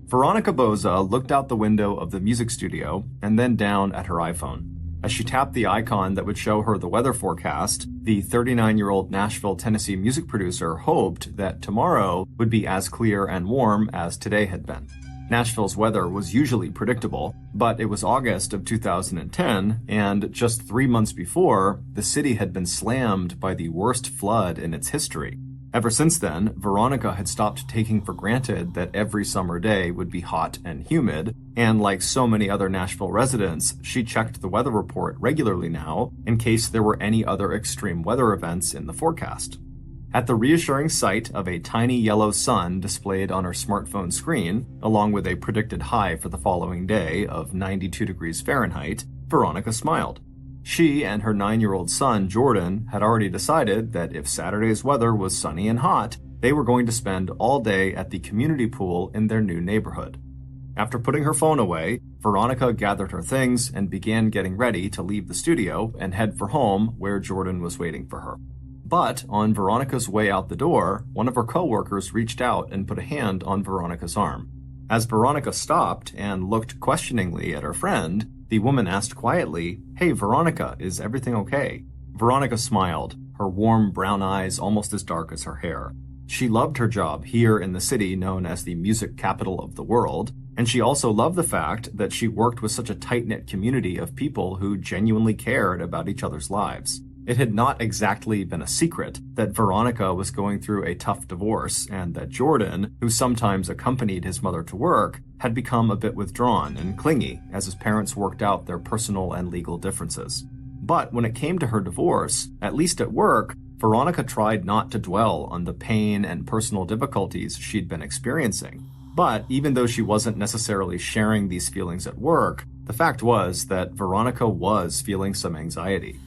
Veronica Boza looked out the window of the music studio and then down at her iPhone. As she tapped the icon that would show her the weather forecast, the 39-year-old Nashville, Tennessee music producer hoped that tomorrow would be as clear and warm as today had been. Nashville's weather was usually predictable, but it was August of 2010, and just 3 months before, the city had been slammed by the worst flood in its history. Ever since then, Veronica had stopped taking for granted that every summer day would be hot and humid, and like so many other Nashville residents, she checked the weather report regularly now in case there were any other extreme weather events in the forecast. At the reassuring sight of a tiny yellow sun displayed on her smartphone screen, along with a predicted high for the following day of 92 degrees Fahrenheit, Veronica smiled. She and her 9-year-old son, Jordan, had already decided that if Saturday's weather was sunny and hot, they were going to spend all day at the community pool in their new neighborhood. After putting her phone away, Veronica gathered her things and began getting ready to leave the studio and head for home where Jordan was waiting for her. But on Veronica's way out the door, one of her coworkers reached out and put a hand on Veronica's arm. As Veronica stopped and looked questioningly at her friend, the woman asked quietly, "Hey, Veronica, is everything okay?" Veronica smiled, her warm brown eyes almost as dark as her hair. She loved her job here in the city known as the music capital of the world, and she also loved the fact that she worked with such a tight-knit community of people who genuinely cared about each other's lives. It had not exactly been a secret that Veronica was going through a tough divorce and that Jordan, who sometimes accompanied his mother to work, had become a bit withdrawn and clingy as his parents worked out their personal and legal differences. But when it came to her divorce, at least at work, Veronica tried not to dwell on the pain and personal difficulties she'd been experiencing. But even though she wasn't necessarily sharing these feelings at work, the fact was that Veronica was feeling some anxiety.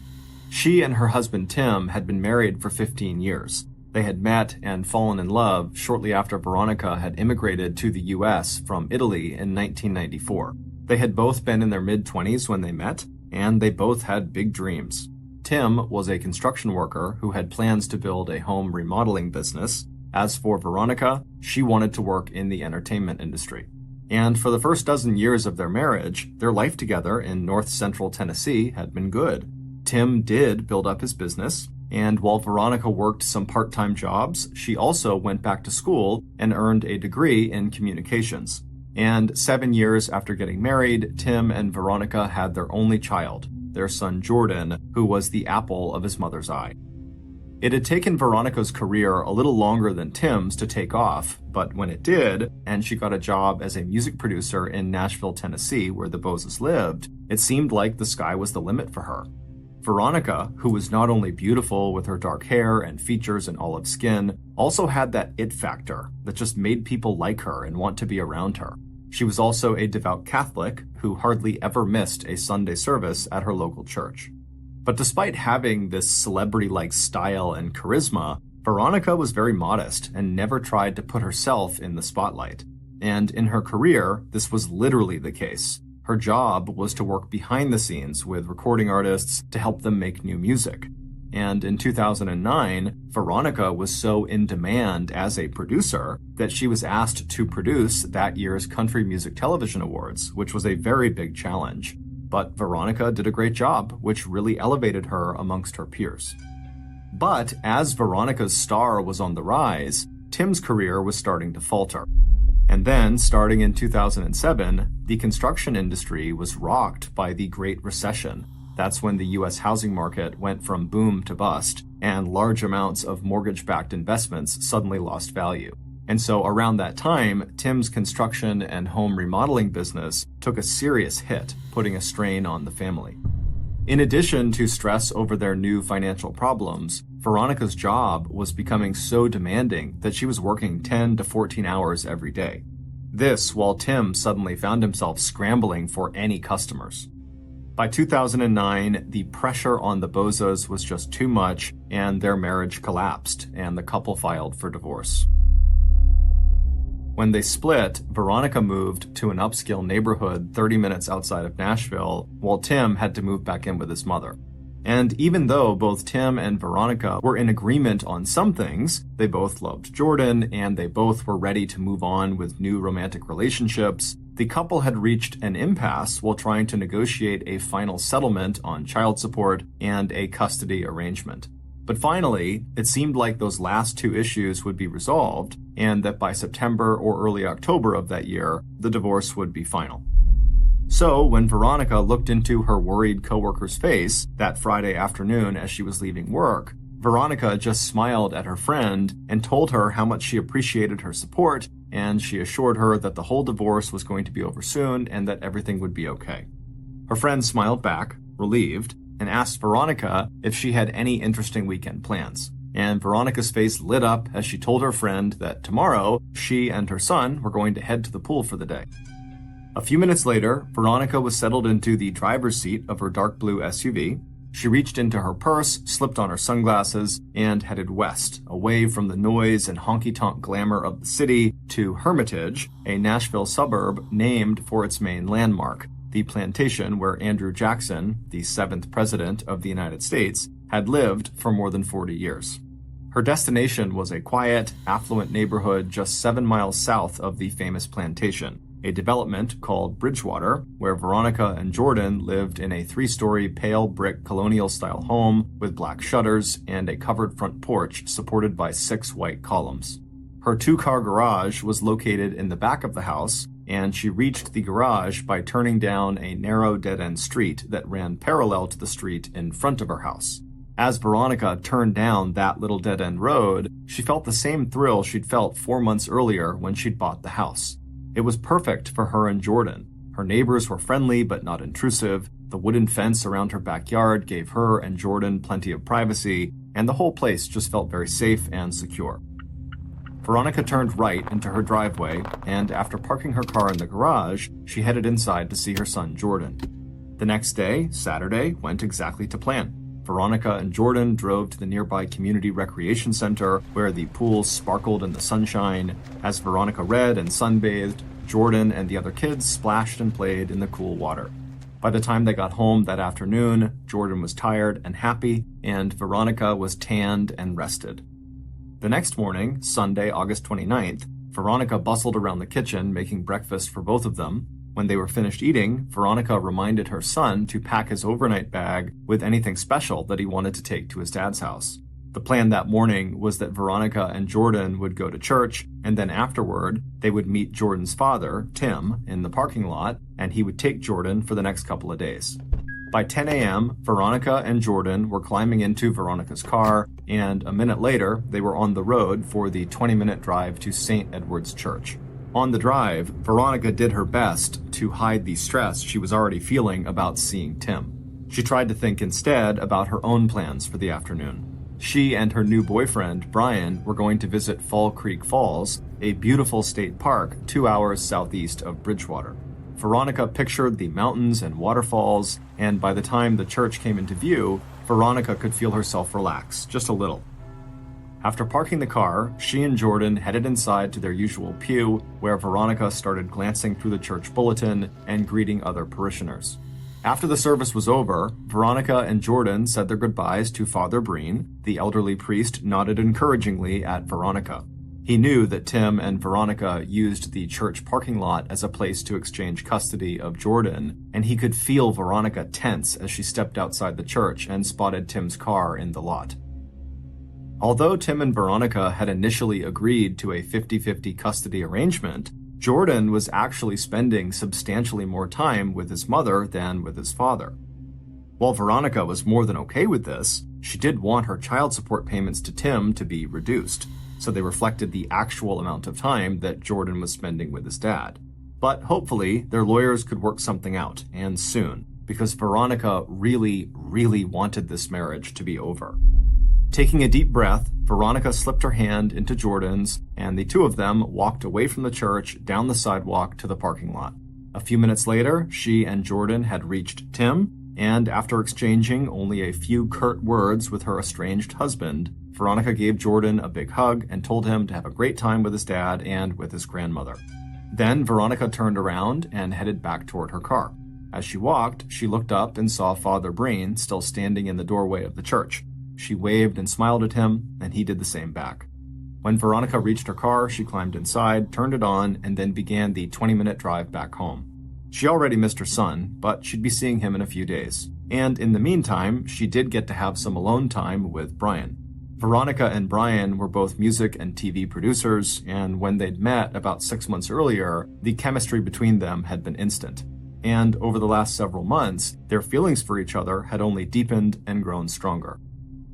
She and her husband Tim had been married for 15 years. They had met and fallen in love shortly after Veronica had immigrated to the US from Italy in 1994. They had both been in their mid-20s when they met, and they both had big dreams. Tim was a construction worker who had plans to build a home remodeling business. As for Veronica, she wanted to work in the entertainment industry. And for the first dozen years of their marriage, their life together in north-central Tennessee had been good. Tim did build up his business, and while Veronica worked some part-time jobs, she also went back to school and earned a degree in communications. And 7 years after getting married, Tim and Veronica had their only child, their son Jordan, who was the apple of his mother's eye. It had taken Veronica's career a little longer than Tim's to take off, but when it did, and she got a job as a music producer in Nashville, Tennessee, where the Bozes lived, it seemed like the sky was the limit for her. Veronica, who was not only beautiful with her dark hair and features and olive skin, also had that it factor that just made people like her and want to be around her. She was also a devout Catholic who hardly ever missed a Sunday service at her local church. But despite having this celebrity-like style and charisma, Veronica was very modest and never tried to put herself in the spotlight. And in her career, this was literally the case. Her job was to work behind the scenes with recording artists to help them make new music. And in 2009, Veronica was so in demand as a producer that she was asked to produce that year's Country Music Television Awards, which was a very big challenge. But Veronica did a great job, which really elevated her amongst her peers. But as Veronica's star was on the rise, Tim's career was starting to falter. And then, starting in 2007, the construction industry was rocked by the Great Recession. That's when the U.S. housing market went from boom to bust, and large amounts of mortgage-backed investments suddenly lost value. And so around that time, Tim's construction and home remodeling business took a serious hit, putting a strain on the family. In addition to stress over their new financial problems, Veronica's job was becoming so demanding that she was working 10 to 14 hours every day. This while Tim suddenly found himself scrambling for any customers. By 2009, the pressure on the Bozas was just too much, and their marriage collapsed, and the couple filed for divorce. When they split, Veronica moved to an upscale neighborhood 30 minutes outside of Nashville, while Tim had to move back in with his mother. And even though both Tim and Veronica were in agreement on some things, they both loved Jordan and they both were ready to move on with new romantic relationships, the couple had reached an impasse while trying to negotiate a final settlement on child support and a custody arrangement. But finally, it seemed like those last two issues would be resolved, and that by September or early October of that year, the divorce would be final. So, when Veronica looked into her worried coworker's face that Friday afternoon as she was leaving work, Veronica just smiled at her friend and told her how much she appreciated her support, and she assured her that the whole divorce was going to be over soon and that everything would be okay. Her friend smiled back, relieved, and asked Veronica if she had any interesting weekend plans. And Veronica's face lit up as she told her friend that tomorrow she and her son were going to head to the pool for the day. A few minutes later, Veronica was settled into the driver's seat of her dark blue SUV. She reached into her purse, slipped on her sunglasses, and headed west, away from the noise and honky-tonk glamour of the city to Hermitage, a Nashville suburb named for its main landmark, the plantation where Andrew Jackson, the 7th president of the United States, had lived for more than 40 years. Her destination was a quiet, affluent neighborhood just 7 miles south of the famous plantation, a development called Bridgewater, where Veronica and Jordan lived in a 3-story pale brick colonial-style home with black shutters and a covered front porch supported by 6 white columns. Her 2-car garage was located in the back of the house, and she reached the garage by turning down a narrow dead-end street that ran parallel to the street in front of her house. As Veronica turned down that little dead-end road, she felt the same thrill she'd felt 4 months earlier when she'd bought the house. It was perfect for her and Jordan. Her neighbors were friendly but not intrusive, the wooden fence around her backyard gave her and Jordan plenty of privacy, and the whole place just felt very safe and secure. Veronica turned right into her driveway, and after parking her car in the garage, she headed inside to see her son Jordan. The next day, Saturday, went exactly to plan. Veronica and Jordan drove to the nearby community recreation center where the pools sparkled in the sunshine. As Veronica read and sunbathed, Jordan and the other kids splashed and played in the cool water. By the time they got home that afternoon, Jordan was tired and happy, and Veronica was tanned and rested. The next morning, Sunday, August 29th, Veronica bustled around the kitchen making breakfast for both of them. When they were finished eating, Veronica reminded her son to pack his overnight bag with anything special that he wanted to take to his dad's house. The plan that morning was that Veronica and Jordan would go to church, and then afterward, they would meet Jordan's father, Tim, in the parking lot, and he would take Jordan for the next couple of days. By 10 a.m., Veronica and Jordan were climbing into Veronica's car, and a minute later, they were on the road for the 20-minute drive to St. Edward's Church. On the drive, Veronica did her best to hide the stress she was already feeling about seeing Tim. She tried to think instead about her own plans for the afternoon. She and her new boyfriend, Brian, were going to visit Fall Creek Falls, a beautiful state park 2 hours southeast of Bridgewater. Veronica pictured the mountains and waterfalls, and by the time the church came into view, Veronica could feel herself relax, just a little. After parking the car, she and Jordan headed inside to their usual pew, where Veronica started glancing through the church bulletin and greeting other parishioners. After the service was over, Veronica and Jordan said their goodbyes to Father Breen. The elderly priest nodded encouragingly at Veronica. He knew that Tim and Veronica used the church parking lot as a place to exchange custody of Jordan, and he could feel Veronica tense as she stepped outside the church and spotted Tim's car in the lot. Although Tim and Veronica had initially agreed to a 50-50 custody arrangement, Jordan was actually spending substantially more time with his mother than with his father. While Veronica was more than okay with this, she did want her child support payments to Tim to be reduced, so they reflected the actual amount of time that Jordan was spending with his dad. But hopefully, their lawyers could work something out, and soon, because Veronica really, really wanted this marriage to be over. Taking a deep breath, Veronica slipped her hand into Jordan's, and the two of them walked away from the church down the sidewalk to the parking lot. A few minutes later, she and Jordan had reached Tim, and after exchanging only a few curt words with her estranged husband, Veronica gave Jordan a big hug and told him to have a great time with his dad and with his grandmother. Then Veronica turned around and headed back toward her car. As she walked, she looked up and saw Father Breen still standing in the doorway of the church. She waved and smiled at him, and he did the same back. When Veronica reached her car, she climbed inside, turned it on, and then began the 20-minute drive back home. She already missed her son, but she'd be seeing him in a few days. And in the meantime, she did get to have some alone time with Brian. Veronica and Brian were both music and TV producers, and when they'd met about 6 months earlier, the chemistry between them had been instant. And over the last several months, their feelings for each other had only deepened and grown stronger.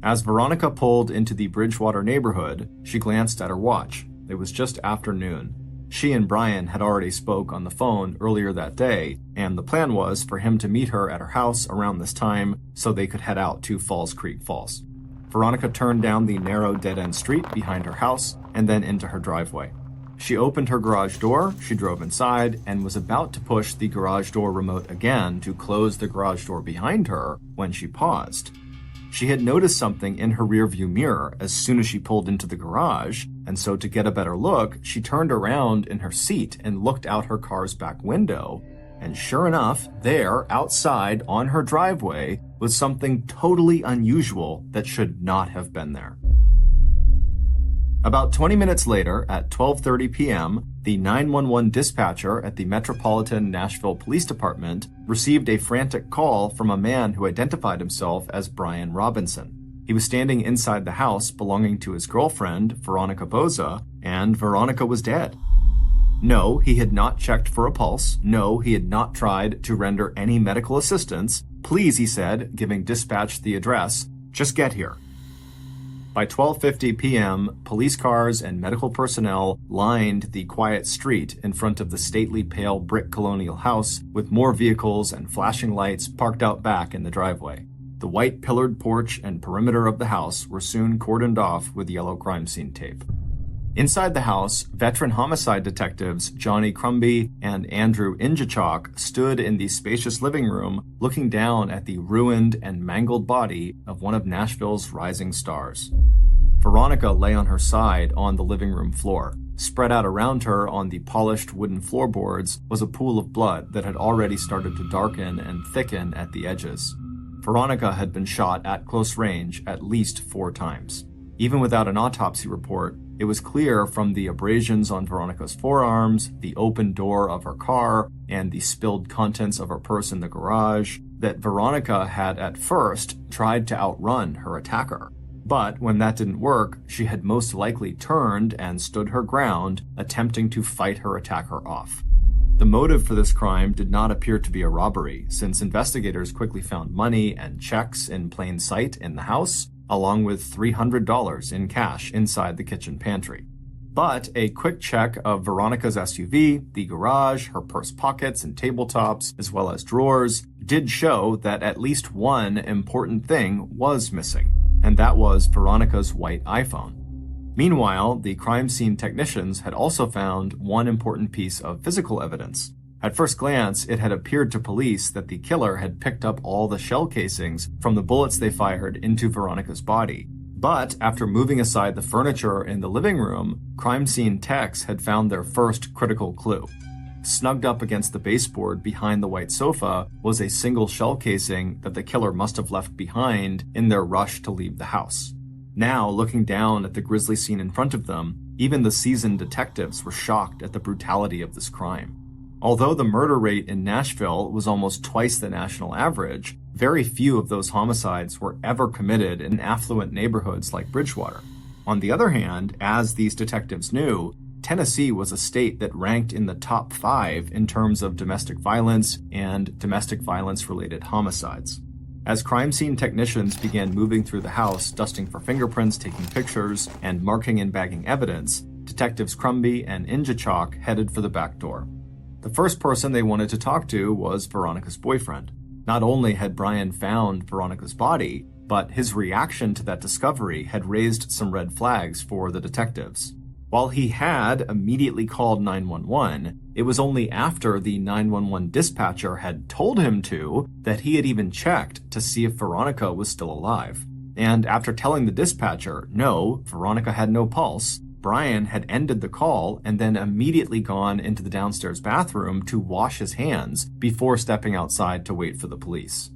As Veronica pulled into the Bridgewater neighborhood, she glanced at her watch. It was just after noon. She and Brian had already spoke on the phone earlier that day, and the plan was for him to meet her at her house around this time so they could head out to Falls Creek Falls. Veronica turned down the narrow dead-end street behind her house and then into her driveway. She opened her garage door, she drove inside, and was about to push the garage door remote again to close the garage door behind her when she paused. She had noticed something in her rearview mirror as soon as she pulled into the garage, and so to get a better look, she turned around in her seat and looked out her car's back window. And sure enough, there, outside, on her driveway, was something totally unusual that should not have been there. About 20 minutes later, at 12:30 p.m., the 911 dispatcher at the Metropolitan Nashville Police Department received a frantic call from a man who identified himself as Brian Robinson. He was standing inside the house belonging to his girlfriend, Veronica Boza, and Veronica was dead. No, he had not checked for a pulse. No, he had not tried to render any medical assistance. Please, he said, giving dispatch the address, just get here. By 12:50 p.m., police cars and medical personnel lined the quiet street in front of the stately pale brick colonial house with more vehicles and flashing lights parked out back in the driveway. The white pillared porch and perimeter of the house were soon cordoned off with yellow crime scene tape. Inside the house, veteran homicide detectives Johnny Crumby and Andrew Injachok stood in the spacious living room looking down at the ruined and mangled body of one of Nashville's rising stars. Veronica lay on her side on the living room floor. Spread out around her on the polished wooden floorboards was a pool of blood that had already started to darken and thicken at the edges. Veronica had been shot at close range at least 4 times. Even without an autopsy report, it was clear from the abrasions on Veronica's forearms, the open door of her car, and the spilled contents of her purse in the garage that Veronica had at first tried to outrun her attacker. But when that didn't work, she had most likely turned and stood her ground, attempting to fight her attacker off. The motive for this crime did not appear to be a robbery, since investigators quickly found money and checks in plain sight in the house, along with $300 in cash inside the kitchen pantry. But a quick check of Veronica's SUV, the garage, her purse pockets and tabletops, as well as drawers, did show that at least one important thing was missing, and that was Veronica's white iPhone. Meanwhile, the crime scene technicians had also found one important piece of physical evidence. At first glance, it had appeared to police that the killer had picked up all the shell casings from the bullets they fired into Veronica's body. But after moving aside the furniture in the living room, crime scene techs had found their first critical clue. Snugged up against the baseboard behind the white sofa was a single shell casing that the killer must have left behind in their rush to leave the house. Now, looking down at the grisly scene in front of them, even the seasoned detectives were shocked at the brutality of this crime. Although the murder rate in Nashville was almost twice the national average, very few of those homicides were ever committed in affluent neighborhoods like Bridgewater. On the other hand, as these detectives knew, Tennessee was a state that ranked in the top 5 in terms of domestic violence and domestic violence-related homicides. As crime scene technicians began moving through the house, dusting for fingerprints, taking pictures, and marking and bagging evidence, Detectives Crumby and Injachok headed for the back door. The first person they wanted to talk to was Veronica's boyfriend. Not only had Brian found Veronica's body, but his reaction to that discovery had raised some red flags for the detectives. While he had immediately called 911, it was only after the 911 dispatcher had told him to that he had even checked to see if Veronica was still alive. And after telling the dispatcher, no, Veronica had no pulse, Brian had ended the call and then immediately gone into the downstairs bathroom to wash his hands before stepping outside to wait for the police.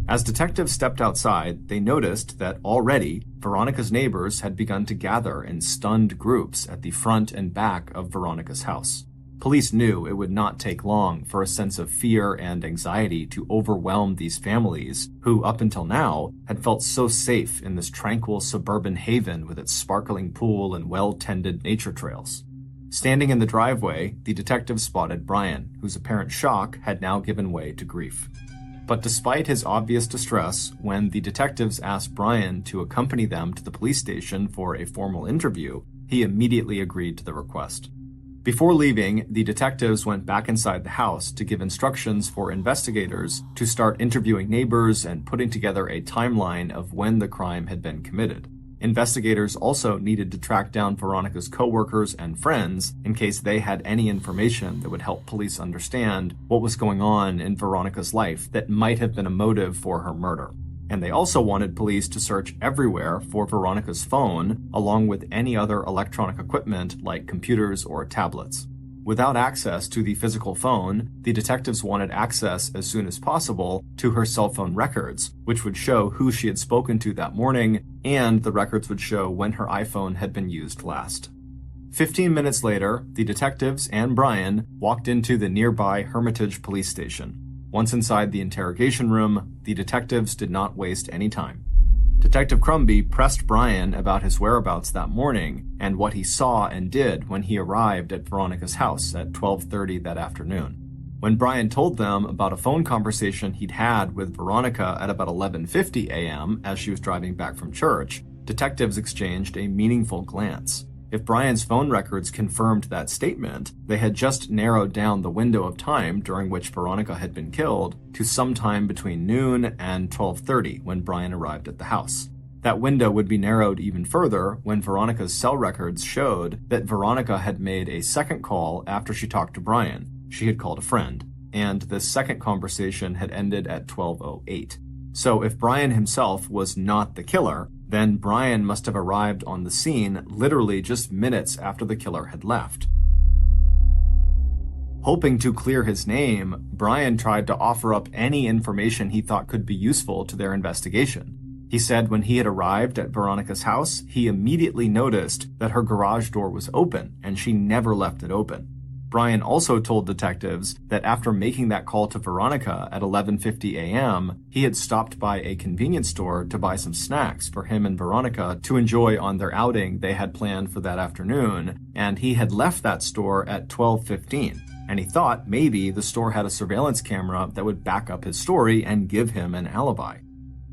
As detectives stepped outside, they noticed that already Veronica's neighbors had begun to gather in stunned groups at the front and back of Veronica's house. Police knew it would not take long for a sense of fear and anxiety to overwhelm these families who, up until now, had felt so safe in this tranquil suburban haven with its sparkling pool and well-tended nature trails. Standing in the driveway, the detectives spotted Brian, whose apparent shock had now given way to grief. But despite his obvious distress, when the detectives asked Brian to accompany them to the police station for a formal interview, he immediately agreed to the request. Before leaving, the detectives went back inside the house to give instructions for investigators to start interviewing neighbors and putting together a timeline of when the crime had been committed. Investigators also needed to track down Veronica's coworkers and friends in case they had any information that would help police understand what was going on in Veronica's life that might have been a motive for her murder. And they also wanted police to search everywhere for Veronica's phone, along with any other electronic equipment like computers or tablets. Without access to the physical phone, the detectives wanted access as soon as possible to her cell phone records, which would show who she had spoken to that morning, and the records would show when her iPhone had been used last. 15 minutes later, the detectives and Brian walked into the nearby Hermitage police station. Once inside the interrogation room, the detectives did not waste any time. Detective Crumby pressed Brian about his whereabouts that morning and what he saw and did when he arrived at Veronica's house at 12:30 that afternoon. When Brian told them about a phone conversation he'd had with Veronica at about 11:50 a.m. as she was driving back from church, detectives exchanged a meaningful glance. If Brian's phone records confirmed that statement, they had just narrowed down the window of time during which Veronica had been killed to sometime between noon and 12:30 when Brian arrived at the house. That window would be narrowed even further when Veronica's cell records showed that Veronica had made a second call after she talked to Brian. She had called a friend, and this second conversation had ended at 12:08. So if Brian himself was not the killer, then Brian must have arrived on the scene literally just minutes after the killer had left. Hoping to clear his name, Brian tried to offer up any information he thought could be useful to their investigation. He said when he had arrived at Veronica's house, he immediately noticed that her garage door was open and she never left it open. Brian also told detectives that after making that call to Veronica at 11:50 a.m., he had stopped by a convenience store to buy some snacks for him and Veronica to enjoy on their outing they had planned for that afternoon, and he had left that store at 12:15, and he thought maybe the store had a surveillance camera that would back up his story and give him an alibi.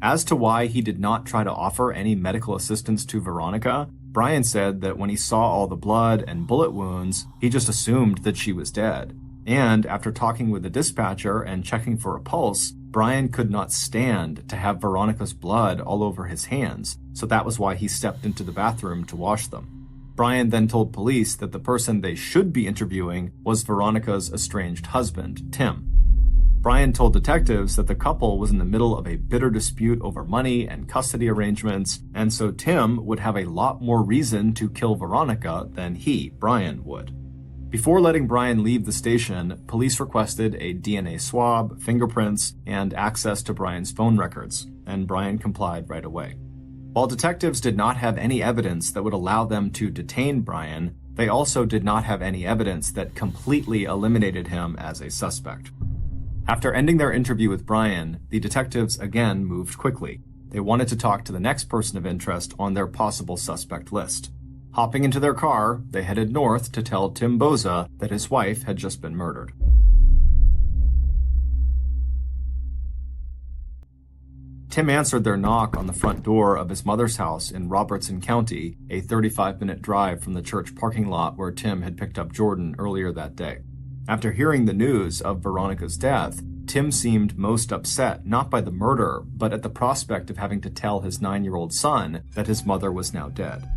As to why he did not try to offer any medical assistance to Veronica, Brian said that when he saw all the blood and bullet wounds, he just assumed that she was dead. And after talking with the dispatcher and checking for a pulse, Brian could not stand to have Veronica's blood all over his hands, so that was why he stepped into the bathroom to wash them. Brian then told police that the person they should be interviewing was Veronica's estranged husband, Tim. Brian told detectives that the couple was in the middle of a bitter dispute over money and custody arrangements, and so Tim would have a lot more reason to kill Veronica than he, Brian, would. Before letting Brian leave the station, police requested a DNA swab, fingerprints, and access to Brian's phone records, and Brian complied right away. While detectives did not have any evidence that would allow them to detain Brian, they also did not have any evidence that completely eliminated him as a suspect. After ending their interview with Brian, the detectives again moved quickly. They wanted to talk to the next person of interest on their possible suspect list. Hopping into their car, they headed north to tell Tim Boza that his wife had just been murdered. Tim answered their knock on the front door of his mother's house in Robertson County, a 35-minute drive from the church parking lot where Tim had picked up Jordan earlier that day. After hearing the news of Veronica's death, Tim seemed most upset not by the murder, but at the prospect of having to tell his 9-year-old son that his mother was now dead.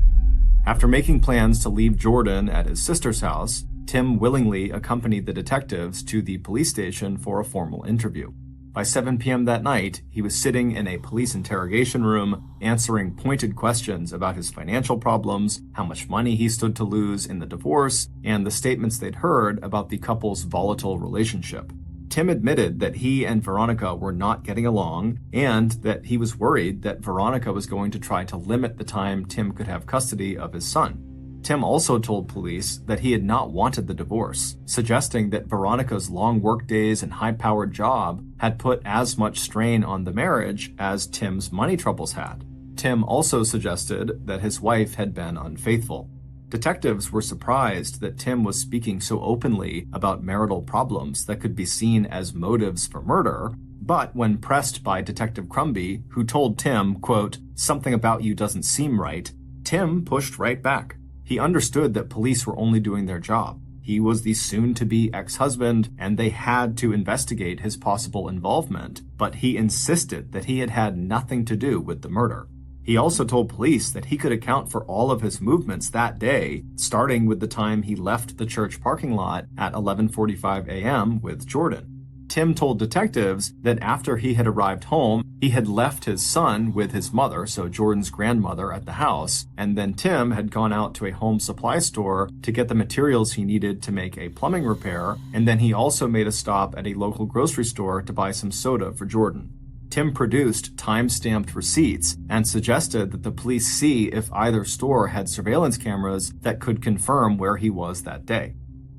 After making plans to leave Jordan at his sister's house, Tim willingly accompanied the detectives to the police station for a formal interview. By 7 p.m. that night, he was sitting in a police interrogation room, answering pointed questions about his financial problems, how much money he stood to lose in the divorce, and the statements they'd heard about the couple's volatile relationship. Tim admitted that he and Veronica were not getting along, and that he was worried that Veronica was going to try to limit the time Tim could have custody of his son. Tim also told police that he had not wanted the divorce, suggesting that Veronica's long workdays and high-powered job had put as much strain on the marriage as Tim's money troubles had. Tim also suggested that his wife had been unfaithful. Detectives were surprised that Tim was speaking so openly about marital problems that could be seen as motives for murder, but when pressed by Detective Crumby, who told Tim, quote, "Something about you doesn't seem right," Tim pushed right back. He understood that police were only doing their job. He was the soon-to-be ex-husband, and they had to investigate his possible involvement, but he insisted that he had had nothing to do with the murder. He also told police that he could account for all of his movements that day, starting with the time he left the church parking lot at 11:45 a.m. with Jordan. Tim told detectives that after he had arrived home, he had left his son with his mother, so Jordan's grandmother, at the house, and then Tim had gone out to a home supply store to get the materials he needed to make a plumbing repair, and then he also made a stop at a local grocery store to buy some soda for Jordan. Tim produced time-stamped receipts and suggested that the police see if either store had surveillance cameras that could confirm where he was that day.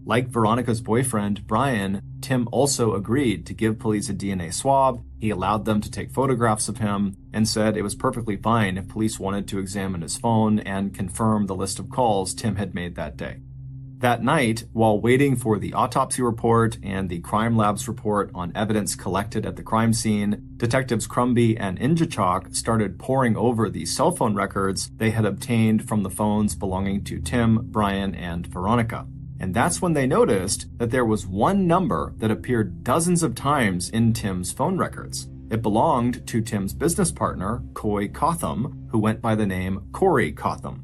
Like Veronica's boyfriend, Brian, Tim also agreed to give police a DNA swab. He allowed them to take photographs of him and said it was perfectly fine if police wanted to examine his phone and confirm the list of calls Tim had made that day. That night, while waiting for the autopsy report and the crime lab's report on evidence collected at the crime scene, Detectives Crumby and Injachok started poring over the cell phone records they had obtained from the phones belonging to Tim, Brian, and Veronica. And that's when they noticed that there was one number that appeared dozens of times in Tim's phone records. It belonged to Tim's business partner, Coy Cotham, who went by the name Corey Cotham.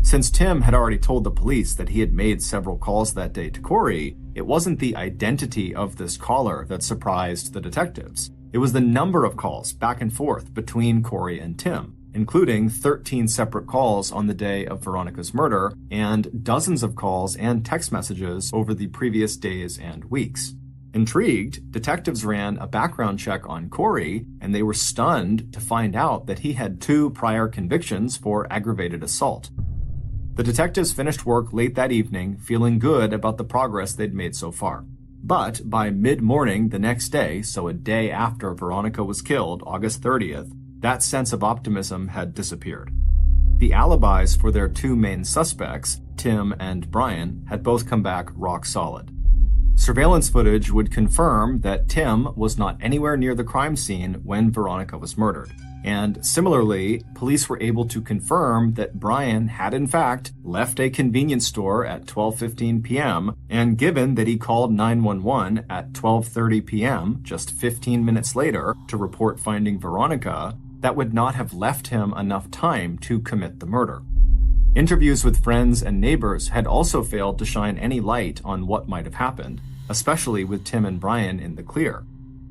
Since Tim had already told the police that he had made several calls that day to Corey, it wasn't the identity of this caller that surprised the detectives. It was the number of calls back and forth between Corey and Tim, including 13 separate calls on the day of Veronica's murder and dozens of calls and text messages over the previous days and weeks. Intrigued, detectives ran a background check on Corey, and they were stunned to find out that he had 2 prior convictions for aggravated assault. The detectives finished work late that evening, feeling good about the progress they'd made so far. But by mid-morning the next day, so a day after Veronica was killed, August 30th, that sense of optimism had disappeared. The alibis for their 2 main suspects, Tim and Brian, had both come back rock solid. Surveillance footage would confirm that Tim was not anywhere near the crime scene when Veronica was murdered. And similarly, police were able to confirm that Brian had in fact left a convenience store at 12:15 p.m., and given that he called 911 at 12:30 p.m., just 15 minutes later, to report finding Veronica, that would not have left him enough time to commit the murder. Interviews with friends and neighbors had also failed to shine any light on what might have happened, especially with Tim and Brian in the clear.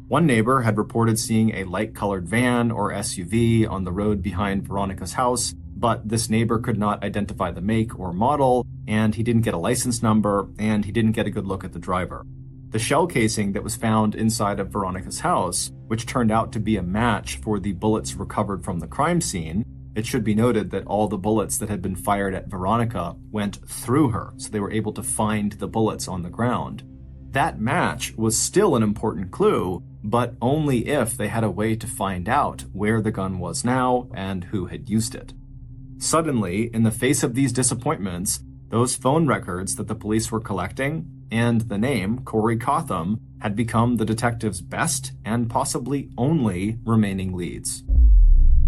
One neighbor had reported seeing a light-colored van or SUV on the road behind Veronica's house, but this neighbor could not identify the make or model, and he didn't get a license number, and he didn't get a good look at the driver. The shell casing that was found inside of Veronica's house, which turned out to be a match for the bullets recovered from the crime scene, it should be noted that all the bullets that had been fired at Veronica went through her, so they were able to find the bullets on the ground. That match was still an important clue, but only if they had a way to find out where the gun was now and who had used it. Suddenly, in the face of these disappointments, those phone records that the police were collecting and the name Corey Cotham had become the detectives' best and possibly only remaining leads.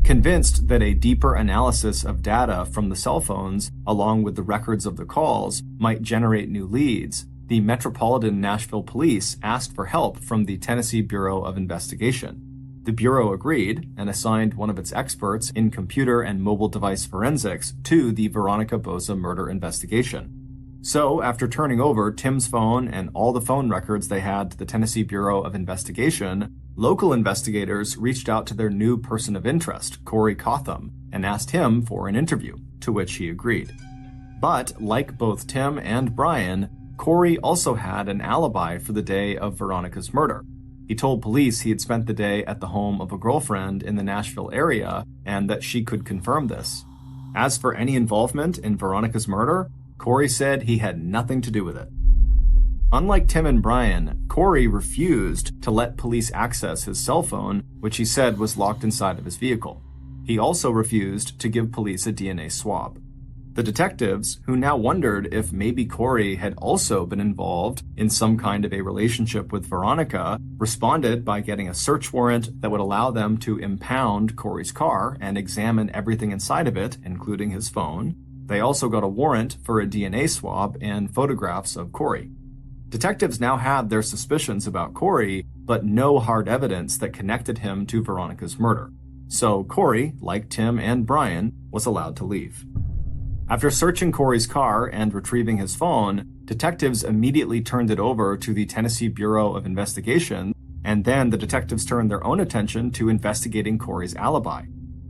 Convinced that a deeper analysis of data from the cell phones, along with the records of the calls, might generate new leads, the Metropolitan Nashville Police asked for help from the Tennessee Bureau of Investigation. The Bureau agreed and assigned one of its experts in computer and mobile device forensics to the Veronica Boza murder investigation. So, after turning over Tim's phone and all the phone records they had to the Tennessee Bureau of Investigation, Local investigators reached out to their new person of interest, Corey Cotham, and asked him for an interview, to which he agreed. But, like both Tim and Brian, Corey also had an alibi for the day of Veronica's murder. He told police he had spent the day at the home of a girlfriend in the Nashville area and that she could confirm this. As for any involvement in Veronica's murder, Corey said he had nothing to do with it. Unlike Tim and Brian, Corey refused to let police access his cell phone, which he said was locked inside of his vehicle. He also refused to give police a DNA swab. The detectives, who now wondered if maybe Corey had also been involved in some kind of a relationship with Veronica, responded by getting a search warrant that would allow them to impound Corey's car and examine everything inside of it, including his phone. They also got a warrant for a DNA swab and photographs of Corey. Detectives now had their suspicions about Corey, but no hard evidence that connected him to Veronica's murder. So Corey, like Tim and Brian, was allowed to leave. After searching Corey's car and retrieving his phone, detectives immediately turned it over to the Tennessee Bureau of Investigation, and then the detectives turned their own attention to investigating Corey's alibi.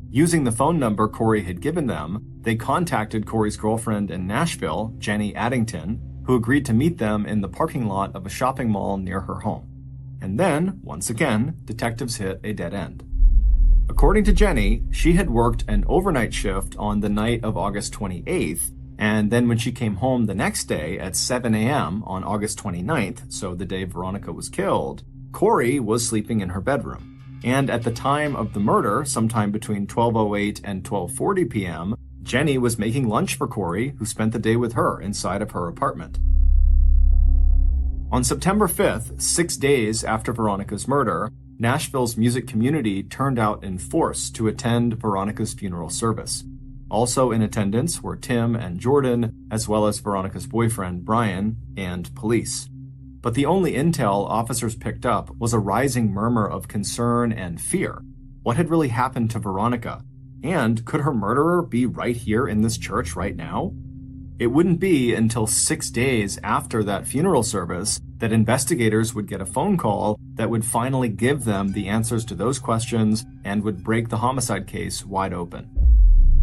Using the phone number Corey had given them, they contacted Corey's girlfriend in Nashville, Jenny Addington, who agreed to meet them in the parking lot of a shopping mall near her home. And then, once again, detectives hit a dead end. According to Jenny, she had worked an overnight shift on the night of August 28th, and then when she came home the next day at 7 a.m. on August 29th, so the day Veronica was killed, Corey was sleeping in her bedroom. And at the time of the murder, sometime between 12:08 and 12:40 p.m., Jenny was making lunch for Corey, who spent the day with her inside of her apartment. On September 5th, 6 days after Veronica's murder, Nashville's music community turned out in force to attend Veronica's funeral service. Also in attendance were Tim and Jordan, as well as Veronica's boyfriend, Brian, and police. But the only intel officers picked up was a rising murmur of concern and fear. What had really happened to Veronica? And could her murderer be right here in this church right now? It wouldn't be until 6 days after that funeral service that investigators would get a phone call that would finally give them the answers to those questions and would break the homicide case wide open.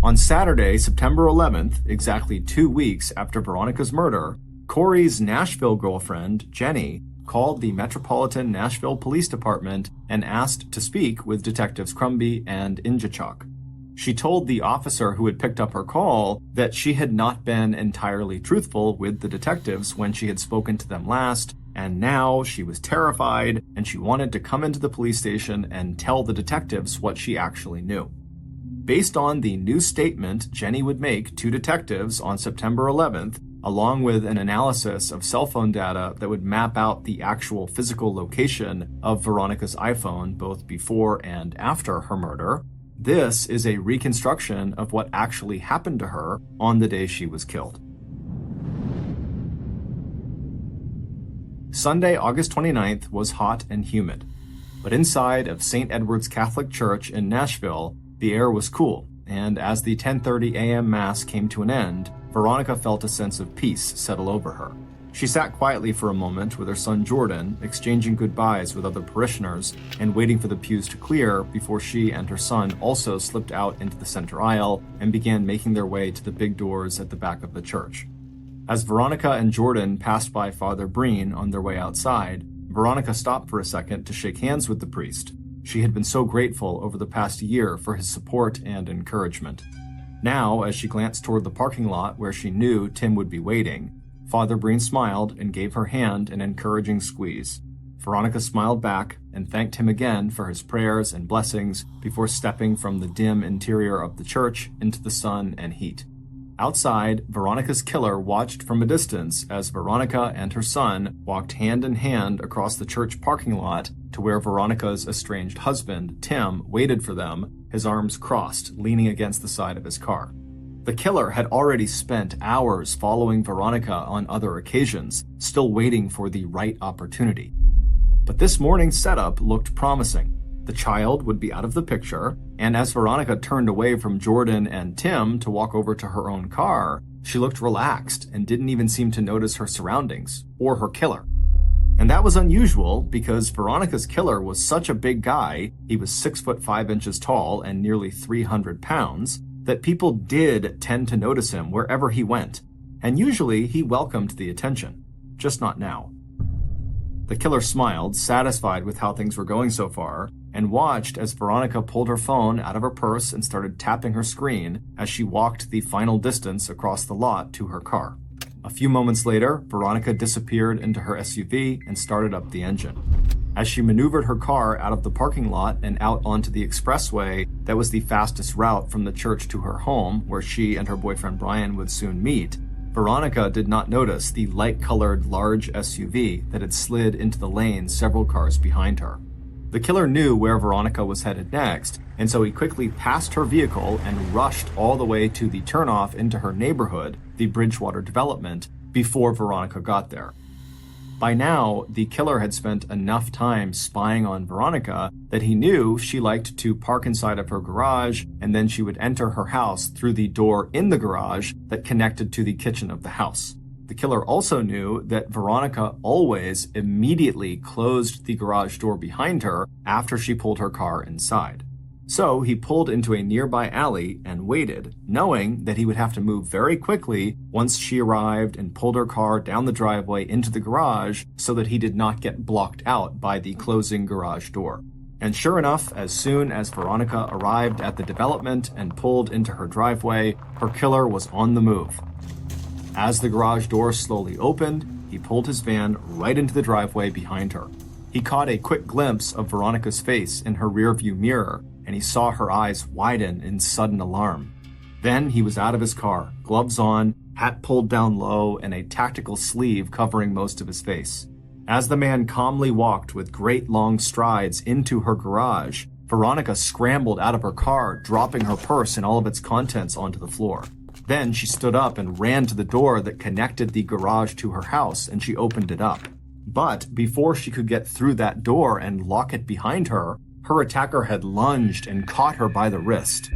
On Saturday, September 11th, exactly 2 weeks after Veronica's murder, Corey's Nashville girlfriend, Jenny, called the Metropolitan Nashville Police Department and asked to speak with Detectives Crumby and Injachok. She told the officer who had picked up her call that she had not been entirely truthful with the detectives when she had spoken to them last, and now she was terrified and she wanted to come into the police station and tell the detectives what she actually knew. Based on the new statement Jenny would make to detectives on September 11th, along with an analysis of cell phone data that would map out the actual physical location of Veronica's iPhone both before and after her murder, this is a reconstruction of what actually happened to her on the day she was killed. Sunday, August 29th was hot and humid, but inside of St. Edward's Catholic Church in Nashville, the air was cool, and as the 10:30 a.m. Mass came to an end, Veronica felt a sense of peace settle over her. She sat quietly for a moment with her son Jordan, exchanging goodbyes with other parishioners and waiting for the pews to clear before she and her son also slipped out into the center aisle and began making their way to the big doors at the back of the church. As Veronica and Jordan passed by Father Breen on their way outside, Veronica stopped for a second to shake hands with the priest. She had been so grateful over the past year for his support and encouragement. Now, as she glanced toward the parking lot where she knew Tim would be waiting, Father Breen smiled and gave her hand an encouraging squeeze. Veronica smiled back and thanked him again for his prayers and blessings before stepping from the dim interior of the church into the sun and heat. Outside, Veronica's killer watched from a distance as Veronica and her son walked hand in hand across the church parking lot to where Veronica's estranged husband, Tim, waited for them, his arms crossed, leaning against the side of his car. The killer had already spent hours following Veronica on other occasions, still waiting for the right opportunity. But this morning's setup looked promising. The child would be out of the picture, and as Veronica turned away from Jordan and Tim to walk over to her own car, she looked relaxed and didn't even seem to notice her surroundings or her killer. And that was unusual because Veronica's killer was such a big guy, he was 6 foot 5 inches tall and nearly 300 pounds, that people did tend to notice him wherever he went. And usually he welcomed the attention, just not now. The killer smiled, satisfied with how things were going so far, and watched as Veronica pulled her phone out of her purse and started tapping her screen as she walked the final distance across the lot to her car. A few moments later, Veronica disappeared into her SUV and started up the engine. As she maneuvered her car out of the parking lot and out onto the expressway that was the fastest route from the church to her home, where she and her boyfriend Brian would soon meet, Veronica did not notice the light-colored large SUV that had slid into the lane several cars behind her. The killer knew where Veronica was headed next, and so he quickly passed her vehicle and rushed all the way to the turnoff into her neighborhood, the Bridgewater development, before Veronica got there. By now, the killer had spent enough time spying on Veronica that he knew she liked to park inside of her garage, and then she would enter her house through the door in the garage that connected to the kitchen of the house. The killer also knew that Veronica always immediately closed the garage door behind her after she pulled her car inside. So he pulled into a nearby alley and waited, knowing that he would have to move very quickly once she arrived and pulled her car down the driveway into the garage so that he did not get blocked out by the closing garage door. And sure enough, as soon as Veronica arrived at the development and pulled into her driveway, her killer was on the move. As the garage door slowly opened, he pulled his van right into the driveway behind her. He caught a quick glimpse of Veronica's face in her rearview mirror, and he saw her eyes widen in sudden alarm. Then he was out of his car, gloves on, hat pulled down low, and a tactical sleeve covering most of his face. As the man calmly walked with great long strides into her garage, Veronica scrambled out of her car, dropping her purse and all of its contents onto the floor. Then she stood up and ran to the door that connected the garage to her house, and she opened it up. But before she could get through that door and lock it behind her, her attacker had lunged and caught her by the wrist.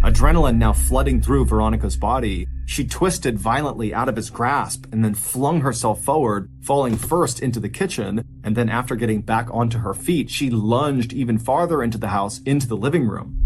Adrenaline now flooding through Veronica's body, she twisted violently out of his grasp and then flung herself forward, falling first into the kitchen, and then after getting back onto her feet, she lunged even farther into the house, into the living room.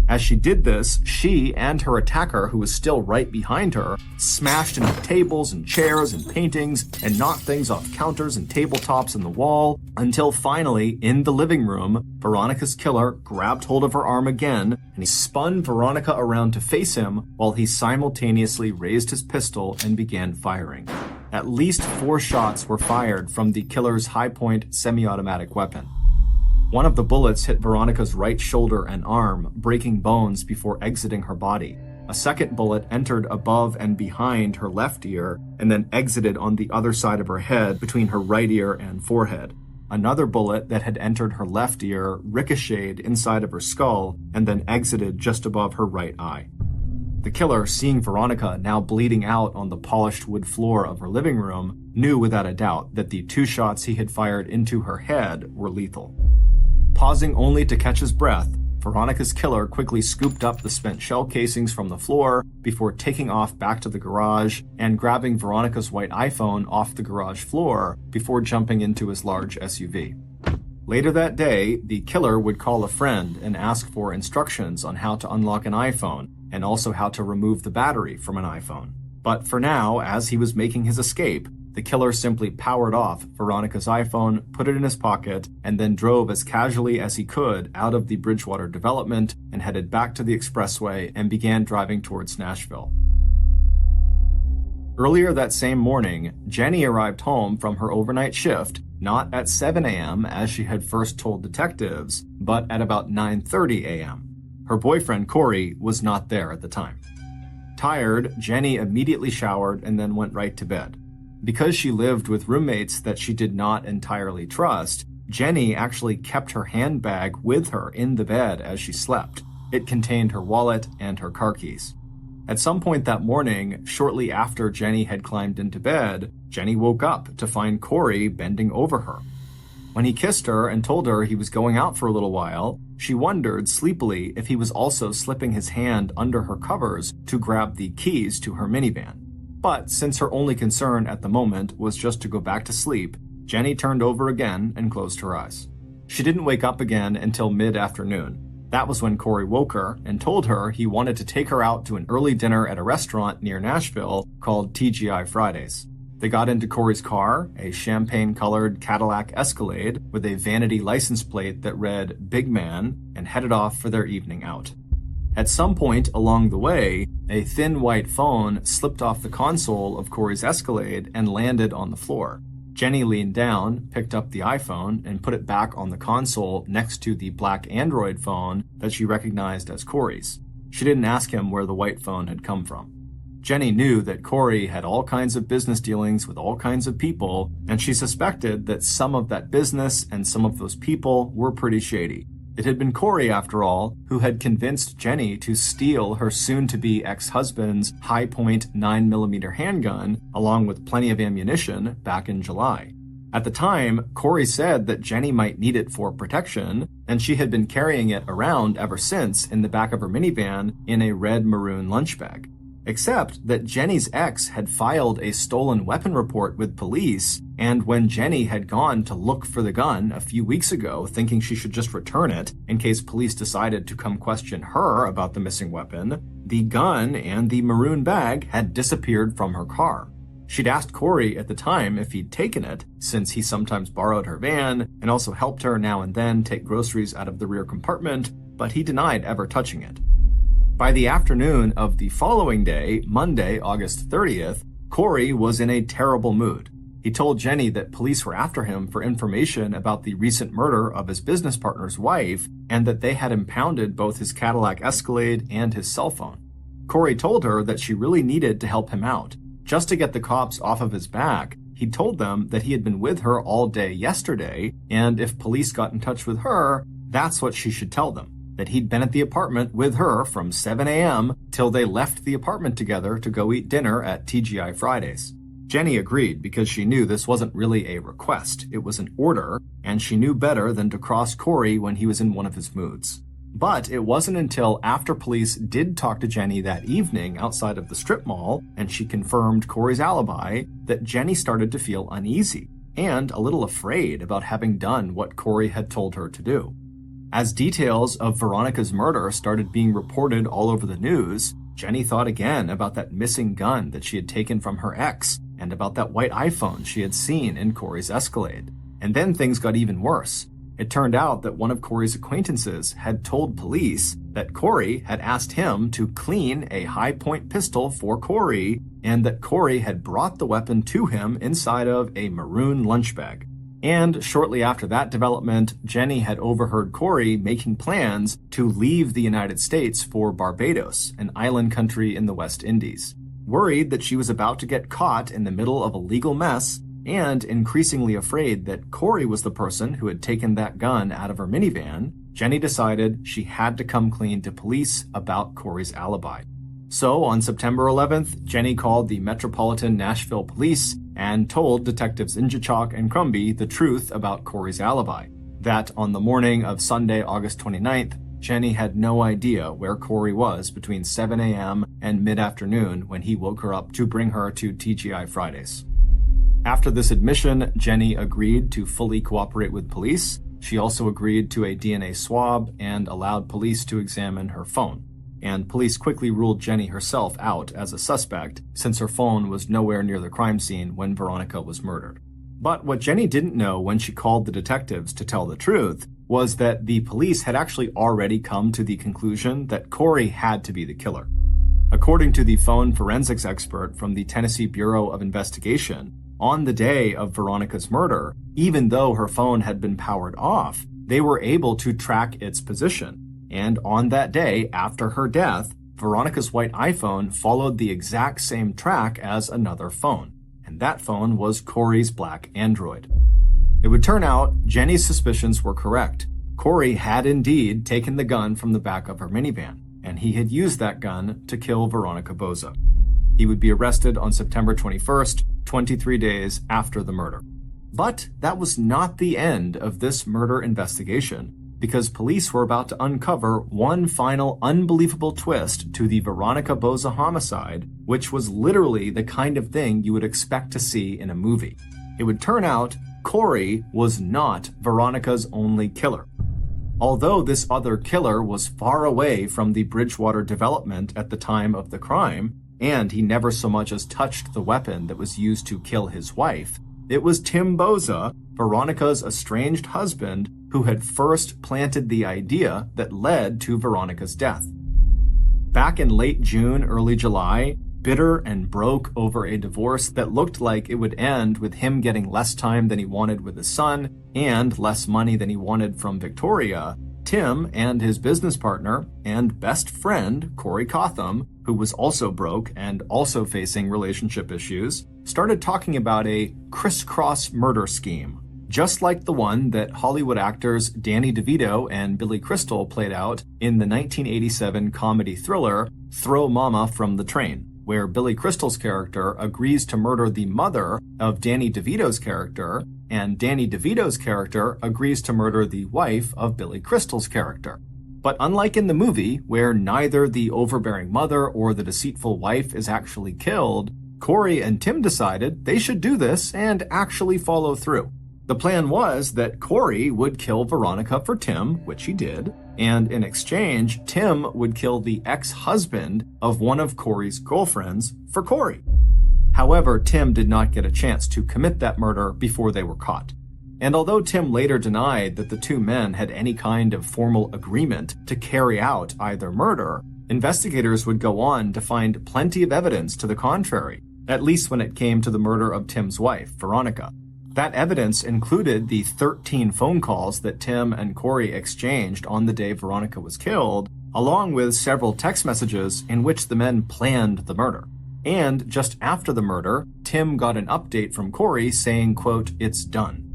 As she did this, she and her attacker, who was still right behind her, smashed into tables and chairs and paintings and knocked things off counters and tabletops in the wall, until finally, in the living room, Veronica's killer grabbed hold of her arm again, and he spun Veronica around to face him while he simultaneously raised his pistol and began firing. At least 4 shots were fired from the killer's high-point semi-automatic weapon. One of the bullets hit Veronica's right shoulder and arm, breaking bones before exiting her body. A second bullet entered above and behind her left ear and then exited on the other side of her head between her right ear and forehead. Another bullet that had entered her left ear ricocheted inside of her skull and then exited just above her right eye. The killer, seeing Veronica now bleeding out on the polished wood floor of her living room, knew without a doubt that the 2 shots he had fired into her head were lethal. Pausing only to catch his breath, Veronica's killer quickly scooped up the spent shell casings from the floor before taking off back to the garage and grabbing Veronica's white iPhone off the garage floor before jumping into his large SUV. Later that day, the killer would call a friend and ask for instructions on how to unlock an iPhone and also how to remove the battery from an iPhone. But for now, as he was making his escape, the killer simply powered off Veronica's iPhone, put it in his pocket, and then drove as casually as he could out of the Bridgewater development and headed back to the expressway and began driving towards Nashville. Earlier that same morning, Jenny arrived home from her overnight shift, not at 7 a.m. as she had first told detectives, but at about 9:30 a.m. Her boyfriend, Corey, was not there at the time. Tired, Jenny immediately showered and then went right to bed. Because she lived with roommates that she did not entirely trust, Jenny actually kept her handbag with her in the bed as she slept. It contained her wallet and her car keys. At some point that morning, shortly after Jenny had climbed into bed, Jenny woke up to find Corey bending over her. When he kissed her and told her he was going out for a little while, she wondered sleepily if he was also slipping his hand under her covers to grab the keys to her minivan. But since her only concern at the moment was just to go back to sleep, Jenny turned over again and closed her eyes. She didn't wake up again until mid-afternoon. That was when Corey woke her and told her he wanted to take her out to an early dinner at a restaurant near Nashville called TGI Fridays. They got into Corey's car, a champagne-colored Cadillac Escalade with a vanity license plate that read Big Man, and headed off for their evening out. At some point along the way, a thin white phone slipped off the console of Corey's Escalade and landed on the floor. Jenny leaned down, picked up the iPhone, and put it back on the console next to the black Android phone that she recognized as Corey's. She didn't ask him where the white phone had come from. Jenny knew that Corey had all kinds of business dealings with all kinds of people, and she suspected that some of that business and some of those people were pretty shady. It had been Corey, after all, who had convinced Jenny to steal her soon-to-be ex-husband's high-point 9mm handgun, along with plenty of ammunition, back in July. At the time, Corey said that Jenny might need it for protection, and she had been carrying it around ever since in the back of her minivan in a red-maroon lunch bag. Except that Jenny's ex had filed a stolen weapon report with police, and when Jenny had gone to look for the gun a few weeks ago, thinking she should just return it in case police decided to come question her about the missing weapon, the gun and the maroon bag had disappeared from her car. She'd asked Corey at the time if he'd taken it, since he sometimes borrowed her van and also helped her now and then take groceries out of the rear compartment, but he denied ever touching it. By the afternoon of the following day, Monday, August 30th, Corey was in a terrible mood. He told Jenny that police were after him for information about the recent murder of his business partner's wife, and that they had impounded both his Cadillac Escalade and his cell phone. Corey told her that she really needed to help him out. Just to get the cops off of his back, he told them that he had been with her all day yesterday, and if police got in touch with her, that's what she should tell them. That he'd been at the apartment with her from 7 a.m. till they left the apartment together to go eat dinner at TGI Fridays. Jenny agreed because she knew this wasn't really a request, it was an order, and she knew better than to cross Corey when he was in one of his moods. But it wasn't until after police did talk to Jenny that evening outside of the strip mall, and she confirmed Corey's alibi, that Jenny started to feel uneasy and a little afraid about having done what Corey had told her to do. As details of Veronica's murder started being reported all over the news, Jenny thought again about that missing gun that she had taken from her ex and about that white iPhone she had seen in Corey's Escalade. And then things got even worse. It turned out that one of Corey's acquaintances had told police that Corey had asked him to clean a high-point pistol for Corey, and that Corey had brought the weapon to him inside of a maroon lunch bag. And shortly after that development, Jenny had overheard Corey making plans to leave the United States for Barbados, an island country in the West Indies. Worried that she was about to get caught in the middle of a legal mess, and increasingly afraid that Corey was the person who had taken that gun out of her minivan, Jenny decided she had to come clean to police about Corey's alibi. So on September 11th, Jenny called the Metropolitan Nashville Police and told Detectives Injachok and Crumby the truth about Corey's alibi. That on the morning of Sunday, August 29th, Jenny had no idea where Corey was between 7 a.m. and mid-afternoon when he woke her up to bring her to TGI Fridays. After this admission, Jenny agreed to fully cooperate with police. She also agreed to a DNA swab and allowed police to examine her phone. And police quickly ruled Jenny herself out as a suspect, since her phone was nowhere near the crime scene when Veronica was murdered. But what Jenny didn't know when she called the detectives to tell the truth was that the police had actually already come to the conclusion that Corey had to be the killer. According to the phone forensics expert from the Tennessee Bureau of Investigation, on the day of Veronica's murder, even though her phone had been powered off, they were able to track its position. And on that day, after her death, Veronica's white iPhone followed the exact same track as another phone. And that phone was Corey's black Android. It would turn out Jenny's suspicions were correct. Corey had indeed taken the gun from the back of her minivan, and he had used that gun to kill Veronica Boza. He would be arrested on September 21st, 23 days after the murder. But that was not the end of this murder investigation, because police were about to uncover one final unbelievable twist to the Veronica Boza homicide, which was literally the kind of thing you would expect to see in a movie. It would turn out Corey was not Veronica's only killer. Although this other killer was far away from the Bridgewater development at the time of the crime, and he never so much as touched the weapon that was used to kill his wife, it was Tim Bouza, Veronica's estranged husband, who had first planted the idea that led to Veronica's death. Back in late June, early July, bitter and broke over a divorce that looked like it would end with him getting less time than he wanted with his son and less money than he wanted from Victoria, Tim and his business partner and best friend, Corey Cotham, who was also broke and also facing relationship issues, started talking about a crisscross murder scheme, just like the one that Hollywood actors Danny DeVito and Billy Crystal played out in the 1987 comedy thriller Throw Mama from the Train, where Billy Crystal's character agrees to murder the mother of Danny DeVito's character, and Danny DeVito's character agrees to murder the wife of Billy Crystal's character. But unlike in the movie, where neither the overbearing mother or the deceitful wife is actually killed, Corey and Tim decided they should do this and actually follow through. The plan was that Corey would kill Veronica for Tim, which he did, and in exchange, Tim would kill the ex-husband of one of Corey's girlfriends for Corey. However, Tim did not get a chance to commit that murder before they were caught. And although Tim later denied that the two men had any kind of formal agreement to carry out either murder, investigators would go on to find plenty of evidence to the contrary, at least when it came to the murder of Tim's wife, Veronica. That evidence included the 13 phone calls that Tim and Corey exchanged on the day Veronica was killed, along with several text messages in which the men planned the murder. And just after the murder, Tim got an update from Corey saying, quote, "It's done."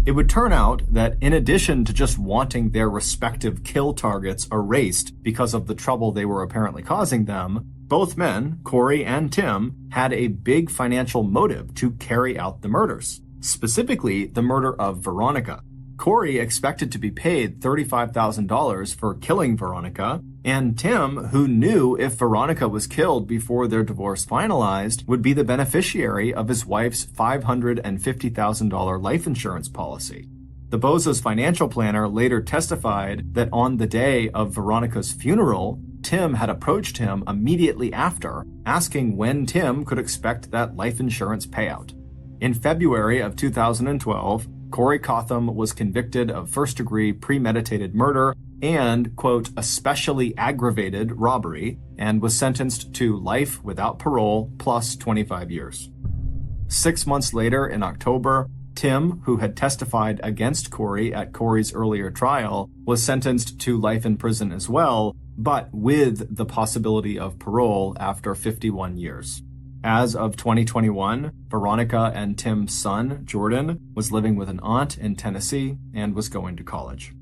It would turn out that in addition to just wanting their respective kill targets erased because of the trouble they were apparently causing them, both men, Corey and Tim, had a big financial motive to carry out the murders. Specifically, the murder of Veronica. Corey expected to be paid $35,000 for killing Veronica, and Tim, who knew if Veronica was killed before their divorce finalized, would be the beneficiary of his wife's $550,000 life insurance policy. The Bouza's financial planner later testified that on the day of Veronica's funeral, Tim had approached him immediately after, asking when Tim could expect that life insurance payout. In February of 2012, Corey Cotham was convicted of first-degree premeditated murder and, quote, especially aggravated robbery, and was sentenced to life without parole plus 25 years. 6 months later, in October, Tim, who had testified against Corey at Corey's earlier trial, was sentenced to life in prison as well, but with the possibility of parole after 51 years. As of 2021, Veronica and Tim's son, Jordan, was living with an aunt in Tennessee and was going to college.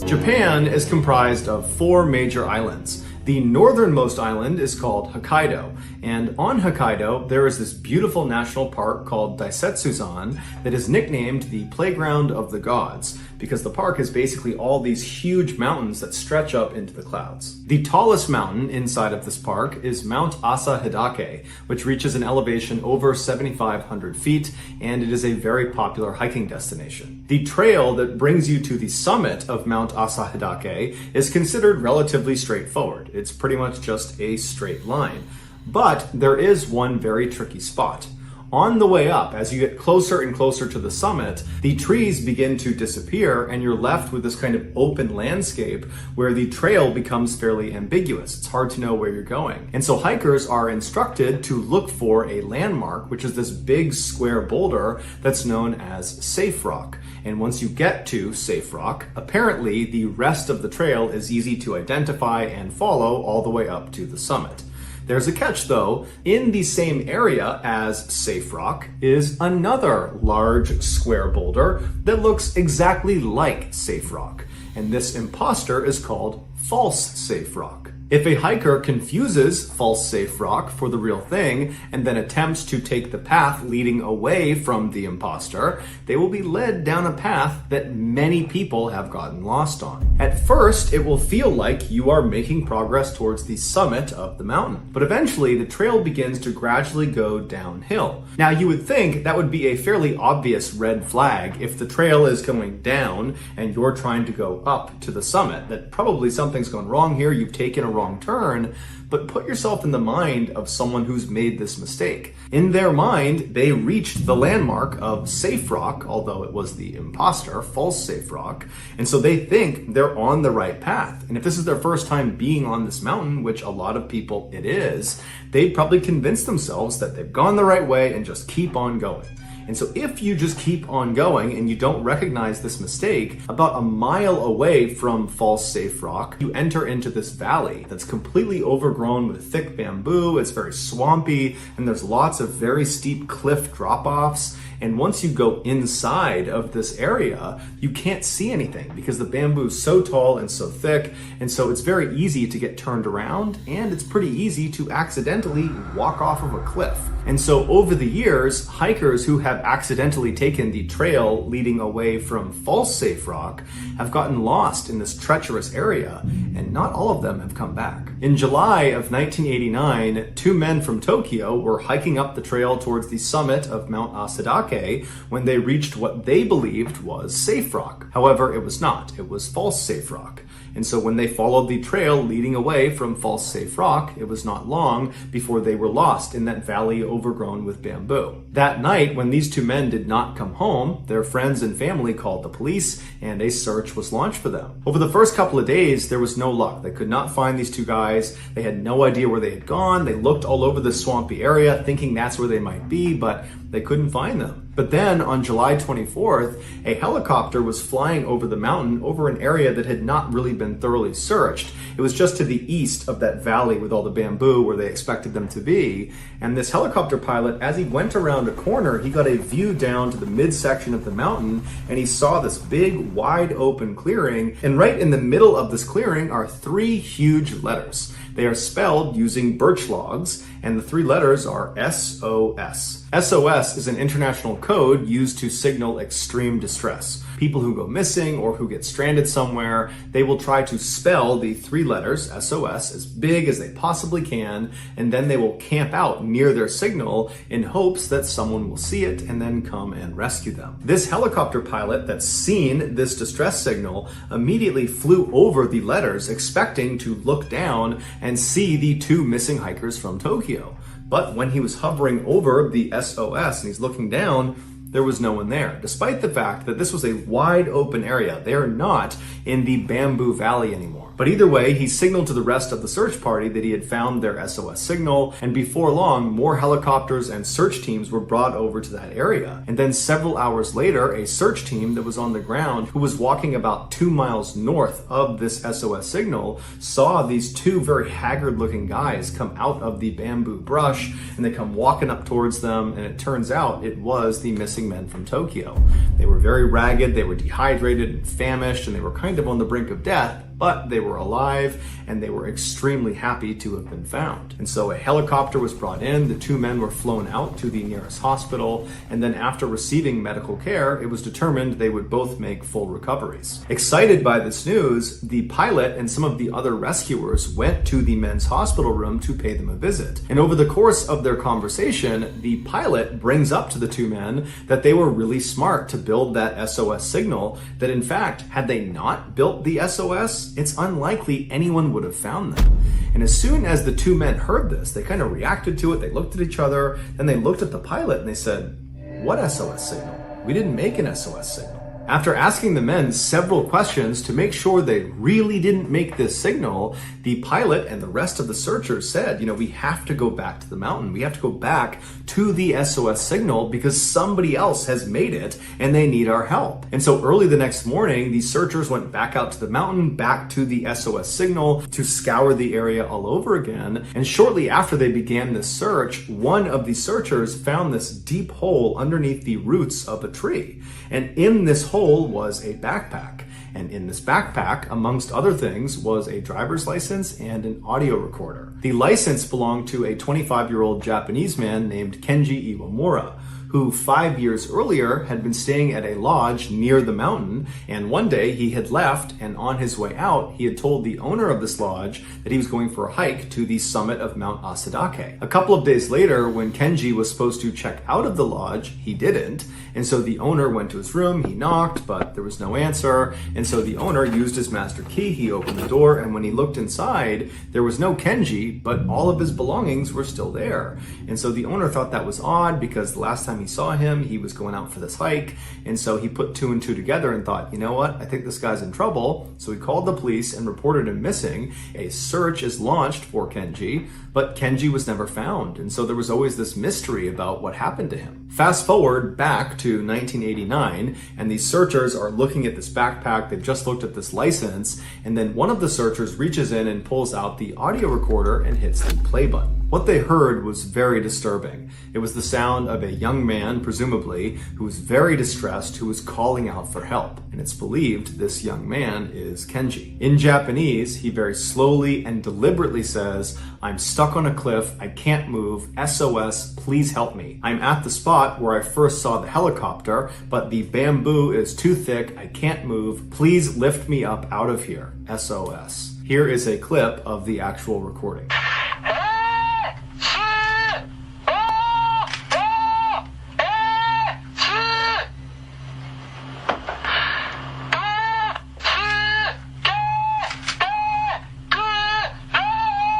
Japan is comprised of 4 major islands. The northernmost island is called Hokkaido, and on Hokkaido there is this beautiful national park called Daisetsuzan that is nicknamed the Playground of the Gods, because the park is basically all these huge mountains that stretch up into the clouds. The tallest mountain inside of this park is Mount Asa Hidake, which reaches an elevation over 7,500 feet, and it is a very popular hiking destination. The trail that brings you to the summit of Mount Asa Hidake is considered relatively straightforward. It's pretty much just a straight line. But there is one very tricky spot. On the way up, as you get closer and closer to the summit, the trees begin to disappear and you're left with this kind of open landscape where the trail becomes fairly ambiguous. It's hard to know where you're going. And so hikers are instructed to look for a landmark, which is this big square boulder that's known as Safe Rock. And once you get to Safe Rock, apparently the rest of the trail is easy to identify and follow all the way up to the summit. There's a catch though. In the same area as Safe Rock is another large square boulder that looks exactly like Safe Rock. And this imposter is called False Safe Rock. If a hiker confuses false safe rock for the real thing and then attempts to take the path leading away from the imposter, they will be led down a path that many people have gotten lost on. At first, it will feel like you are making progress towards the summit of the mountain, but eventually the trail begins to gradually go downhill. Now, you would think that would be a fairly obvious red flag if the trail is going down and you're trying to go up to the summit, that probably something's gone wrong here, you've taken a wrong turn. But put yourself in the mind of someone who's made this mistake. In their mind, they reached the landmark of safe rock, although it was the imposter, false safe rock, and so they think they're on the right path. And if this is their first time being on this mountain, which a lot of people it is, they'd probably convince themselves that they've gone the right way and just keep on going. And so if you just keep on going and you don't recognize this mistake, about a mile away from false safe rock, you enter into this valley that's completely overgrown with thick bamboo. It's very swampy and there's lots of very steep cliff drop-offs. And once you go inside of this area, you can't see anything because the bamboo is so tall and so thick. And so it's very easy to get turned around and it's pretty easy to accidentally walk off of a cliff. And so over the years, hikers who have accidentally taken the trail leading away from false safe rock have gotten lost in this treacherous area, and not all of them have come back. In July of 1989, two men from Tokyo were hiking up the trail towards the summit of Mount Asadake when they reached what they believed was safe rock. However, it was not. It was false safe rock. And so when they followed the trail leading away from false safe rock, it was not long before they were lost in that valley overgrown with bamboo. That night, when these two men did not come home, their friends and family called the police and a search was launched for them. Over the first couple of days, there was no luck. They could not find these two guys. They had no idea where they had gone. They looked all over the swampy area thinking that's where they might be, but they couldn't find them. But then on July 24th, a helicopter was flying over the mountain over an area that had not really been thoroughly searched. It was just to the east of that valley with all the bamboo where they expected them to be. And this helicopter pilot, as he went around a corner, he got a view down to the midsection of the mountain and he saw this big, wide open clearing. And right in the middle of this clearing are three huge letters. They are spelled using birch logs, and the three letters are SOS. SOS is an international code used to signal extreme distress. People who go missing or who get stranded somewhere, they will try to spell the three letters, SOS, as big as they possibly can, and then they will camp out near their signal in hopes that someone will see it and then come and rescue them. This helicopter pilot that's seen this distress signal immediately flew over the letters, expecting to look down and see the two missing hikers from Tokyo. But when he was hovering over the SOS and he's looking down, there was no one there, despite the fact that this was a wide open area. They are not in the bamboo valley anymore. But either way, he signaled to the rest of the search party that he had found their SOS signal, and before long, more helicopters and search teams were brought over to that area. And then several hours later, a search team that was on the ground, who was walking about 2 miles north of this SOS signal, saw these two very haggard-looking guys come out of the bamboo brush, and they come walking up towards them, and it turns out it was the missing men from Tokyo. They were very ragged, they were dehydrated and famished, and they were kind of on the brink of death, but they were alive and they were extremely happy to have been found. And so a helicopter was brought in, the two men were flown out to the nearest hospital, and then after receiving medical care, it was determined they would both make full recoveries. Excited by this news, the pilot and some of the other rescuers went to the men's hospital room to pay them a visit. And over the course of their conversation, the pilot brings up to the two men that they were really smart to build that SOS signal, that in fact, had they not built the SOS, it's unlikely anyone would have found them. And as soon as the two men heard this, they kind of reacted to it. They looked at each other, then they looked at the pilot and they said, "What SOS signal? We didn't make an SOS signal." After asking the men several questions to make sure they really didn't make this signal, the pilot and the rest of the searchers said, we have to go back to the mountain. We have to go back to the SOS signal because somebody else has made it and they need our help. And so early the next morning, the searchers went back out to the mountain, back to the SOS signal to scour the area all over again. And shortly after they began this search, one of the searchers found this deep hole underneath the roots of a tree. And in this hole was a backpack. And in this backpack, amongst other things, was a driver's license and an audio recorder. The license belonged to a 25-year-old Japanese man named Kenji Iwamura, who 5 years earlier had been staying at a lodge near the mountain, and one day he had left, and on his way out, he had told the owner of this lodge that he was going for a hike to the summit of Mount Asadake. A couple of days later, when Kenji was supposed to check out of the lodge, he didn't, and so the owner went to his room, he knocked, but there was no answer, and so the owner used his master key, he opened the door, and when he looked inside, there was no Kenji, but all of his belongings were still there. And so the owner thought that was odd, because the last time he saw him, he was going out for this hike, and so he put two and two together and thought, you know what, I think this guy's in trouble. So he called the police and reported him missing. A search is launched for Kenji, but Kenji was never found, and so there was always this mystery about what happened to him. Fast forward back to 1989, and these searchers are looking at this backpack, they've just looked at this license, and then one of the searchers reaches in and pulls out the audio recorder and hits the play button. What they heard was very disturbing. It was the sound of a young man, presumably, who was very distressed, who was calling out for help. And it's believed this young man is Kenji. In Japanese, he very slowly and deliberately says, "I'm stuck on a cliff, I can't move, SOS, please help me. I'm at the spot where I first saw the helicopter, but the bamboo is too thick, I can't move, please lift me up out of here, SOS." Here is a clip of the actual recording.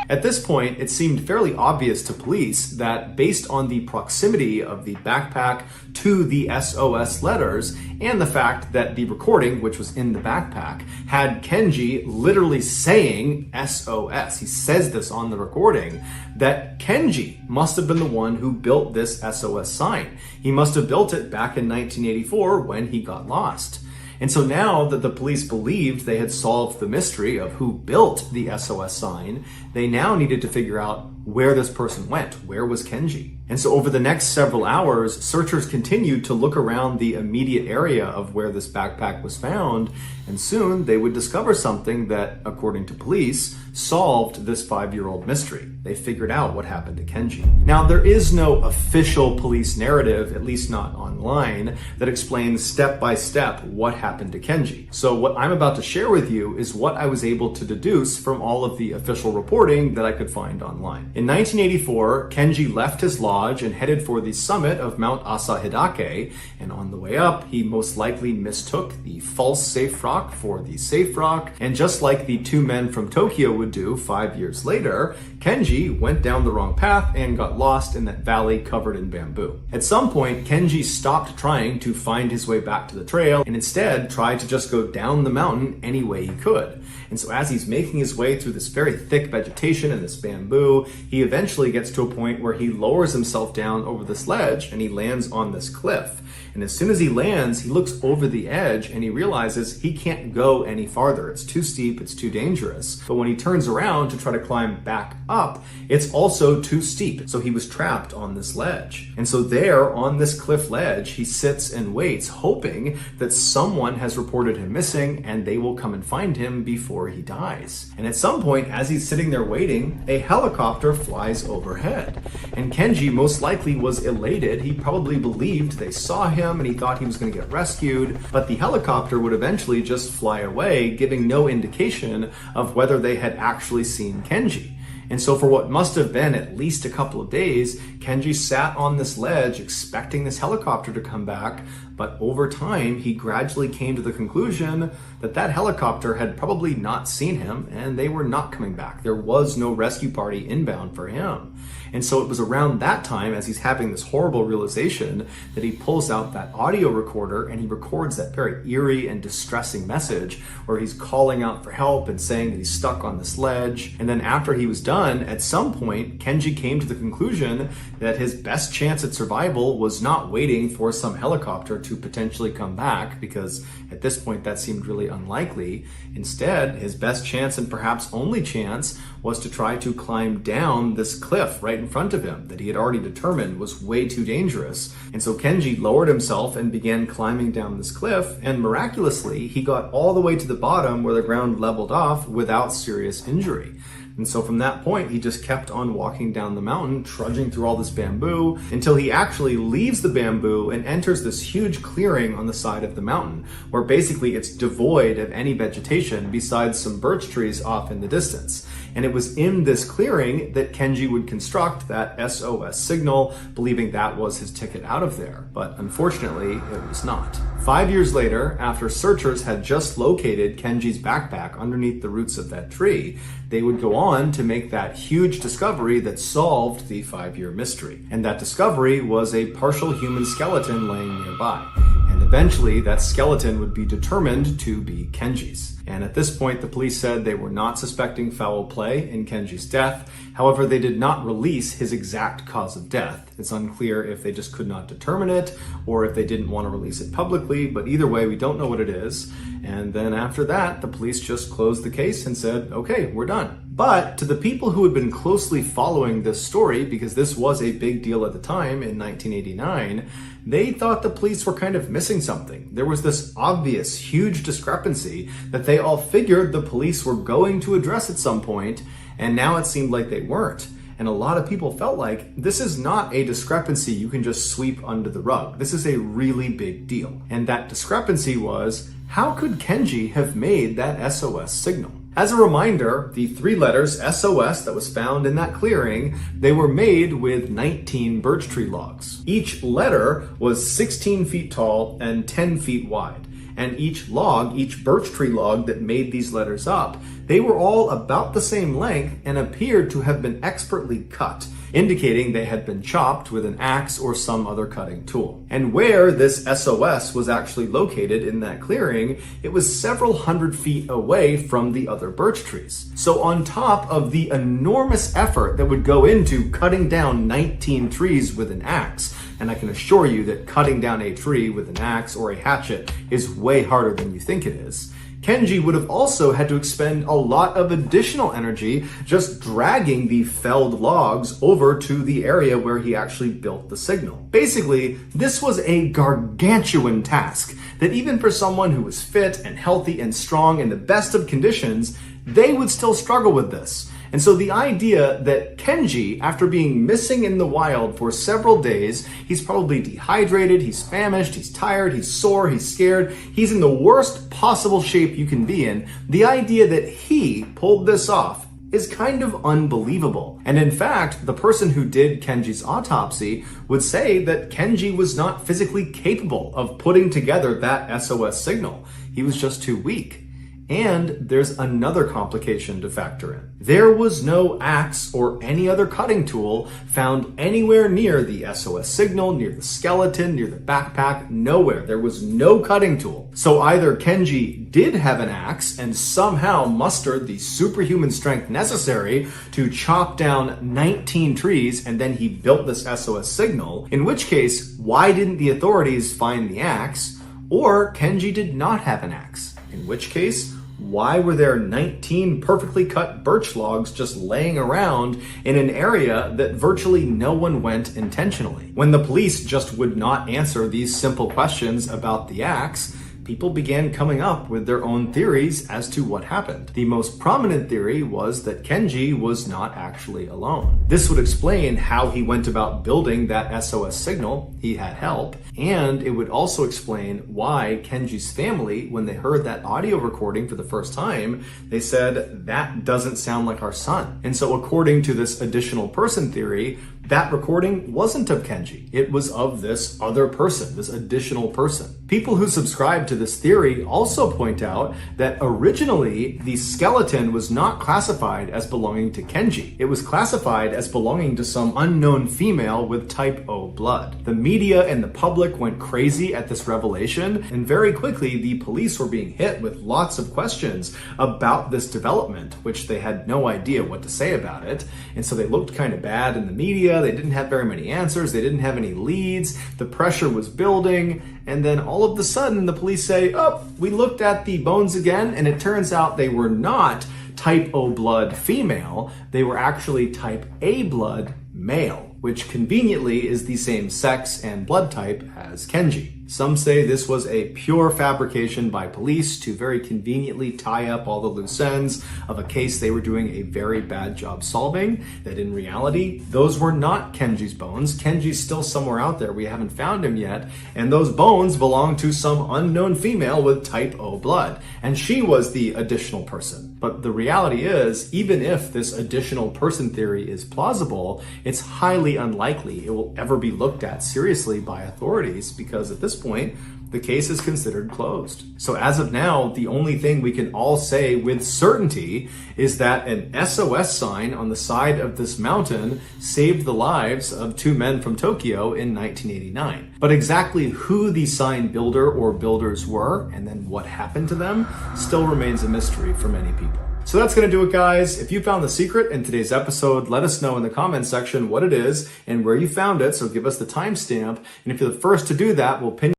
At this point, it seemed fairly obvious to police that based on the proximity of the backpack to the SOS letters and the fact that the recording, which was in the backpack, had Kenji literally saying SOS. He says this on the recording, that Kenji must have been the one who built this SOS sign. He must have built it back in 1984 when he got lost. And so now that the police believed they had solved the mystery of who built the SOS sign, they now needed to figure out where this person went. Where was Kenji? And so over the next several hours, searchers continued to look around the immediate area of where this backpack was found, and soon they would discover something that, according to police, solved this 5-year-old mystery. They figured out what happened to Kenji. Now, there is no official police narrative, at least not online, that explains step by step what happened to Kenji. So what I'm about to share with you is what I was able to deduce from all of the official reporting that I could find online. In 1984, Kenji left his lodge and headed for the summit of Mount Asahidake, and on the way up, he most likely mistook the false safe rock for the safe rock, and just like the two men from Tokyo would do 5 years later, Kenji went down the wrong path and got lost in that valley covered in bamboo. At some point, Kenji stopped trying to find his way back to the trail and instead tried to just go down the mountain any way he could. And so as he's making his way through this very thick vegetation and this bamboo, he eventually gets to a point where he lowers himself down over this ledge and he lands on this cliff. And as soon as he lands, he looks over the edge and he realizes he can't go any farther. It's too steep, it's too dangerous. But when he turns around to try to climb back up, it's also too steep. So he was trapped on this ledge. And so there on this cliff ledge, he sits and waits, hoping that someone has reported him missing and they will come and find him before he dies. And at some point, as he's sitting there waiting, a helicopter flies overhead. And Kenji most likely was elated. He probably believed they saw him and he thought he was going to get rescued, but the helicopter would eventually just fly away, giving no indication of whether they had actually seen Kenji. And so for what must have been at least a couple of days, Kenji sat on this ledge expecting this helicopter to come back, but over time he gradually came to the conclusion that that helicopter had probably not seen him and they were not coming back. There was no rescue party inbound for him. And so it was around that time, as he's having this horrible realization, that he pulls out that audio recorder and he records that very eerie and distressing message where he's calling out for help and saying that he's stuck on this ledge. And then after he was done, at some point, Kenji came to the conclusion that his best chance at survival was not waiting for some helicopter to potentially come back, because at this point that seemed really unlikely. Instead, his best chance and perhaps only chance was to try to climb down this cliff right right in front of him that he had already determined was way too dangerous. And so Kenji lowered himself and began climbing down this cliff, and miraculously, he got all the way to the bottom where the ground leveled off without serious injury. And so from that point, he just kept on walking down the mountain, trudging through all this bamboo until he actually leaves the bamboo and enters this huge clearing on the side of the mountain, where basically it's devoid of any vegetation besides some birch trees off in the distance. And it was in this clearing that Kenji would construct that SOS signal, believing that was his ticket out of there. But unfortunately, it was not. 5 years later, after searchers had just located Kenji's backpack underneath the roots of that tree, they would go on to make that huge discovery that solved the 5-year mystery. And that discovery was a partial human skeleton laying nearby. And eventually, that skeleton would be determined to be Kenji's. And at this point, the police said they were not suspecting foul play in Kenji's death. However, they did not release his exact cause of death. It's unclear if they just could not determine it or if they didn't want to release it publicly, but either way, we don't know what it is. And then after that, the police just closed the case and said, okay, we're done. But to the people who had been closely following this story, because this was a big deal at the time in 1989, they thought the police were kind of missing something. There was this obvious, huge discrepancy that they all figured the police were going to address at some point, and now it seemed like they weren't. And a lot of people felt like this is not a discrepancy you can just sweep under the rug. This is a really big deal. And that discrepancy was, how could Kenji have made that SOS signal? As a reminder, the 3 letters SOS that was found in that clearing, they were made with 19 birch tree logs. Each letter was 16 feet tall and 10 feet wide. And each log, each birch tree log that made these letters up, they were all about the same length and appeared to have been expertly cut, indicating they had been chopped with an axe or some other cutting tool. And where this SOS was actually located in that clearing, it was several hundred feet away from the other birch trees. So on top of the enormous effort that would go into cutting down 19 trees with an axe, and I can assure you that cutting down a tree with an axe or a hatchet is way harder than you think it is, Kenji would have also had to expend a lot of additional energy just dragging the felled logs over to the area where he actually built the signal. Basically, this was a gargantuan task that even for someone who was fit and healthy and strong in the best of conditions, they would still struggle with this. And so the idea that Kenji, after being missing in the wild for several days, he's probably dehydrated, he's famished, he's tired, he's sore, he's scared, he's in the worst possible shape you can be in, the idea that he pulled this off is kind of unbelievable. And in fact, the person who did Kenji's autopsy would say that Kenji was not physically capable of putting together that SOS signal. He was just too weak. And there's another complication to factor in. There was no axe or any other cutting tool found anywhere near the SOS signal, near the skeleton, near the backpack, nowhere. There was no cutting tool. So either Kenji did have an axe and somehow mustered the superhuman strength necessary to chop down 19 trees and then he built this SOS signal, in which case, why didn't the authorities find the axe? Or Kenji did not have an axe, in which case, why were there 19 perfectly cut birch logs just laying around in an area that virtually no one went intentionally? When the police just would not answer these simple questions about the axe, people began coming up with their own theories as to what happened. The most prominent theory was that Kenji was not actually alone. This would explain how he went about building that SOS signal. He had help. And it would also explain why Kenji's family, when they heard that audio recording for the first time, they said, that doesn't sound like our son. And so according to this additional person theory, that recording wasn't of Kenji. It was of this other person, this additional person. People who subscribe to this theory also point out that originally the skeleton was not classified as belonging to Kenji. It was classified as belonging to some unknown female with type O blood. The media and the public went crazy at this revelation, and very quickly the police were being hit with lots of questions about this development, which they had no idea what to say about it. And so they looked kind of bad in the media. They didn't have very many answers. They didn't have any leads. The pressure was building. And then all of a sudden the police say, oh, we looked at the bones again, and it turns out they were not type O blood female. They were actually type A blood male, which conveniently is the same sex and blood type as Kenji. Some say this was a pure fabrication by police to very conveniently tie up all the loose ends of a case they were doing a very bad job solving, that in reality, those were not Kenji's bones. Kenji's still somewhere out there. We haven't found him yet, and those bones belong to some unknown female with type O blood, and she was the additional person. But the reality is, even if this additional person theory is plausible, it's highly unlikely it will ever be looked at seriously by authorities, because at this point, the case is considered closed. So as of now, the only thing we can all say with certainty is that an SOS sign on the side of this mountain saved the lives of 2 men from Tokyo in 1989. But exactly who the sign builder or builders were, and then what happened to them, still remains a mystery for many people. So that's going to do it, guys. If you found the secret in today's episode, let us know in the comments section what it is and where you found it. So give us the timestamp. And if you're the first to do that, we'll pin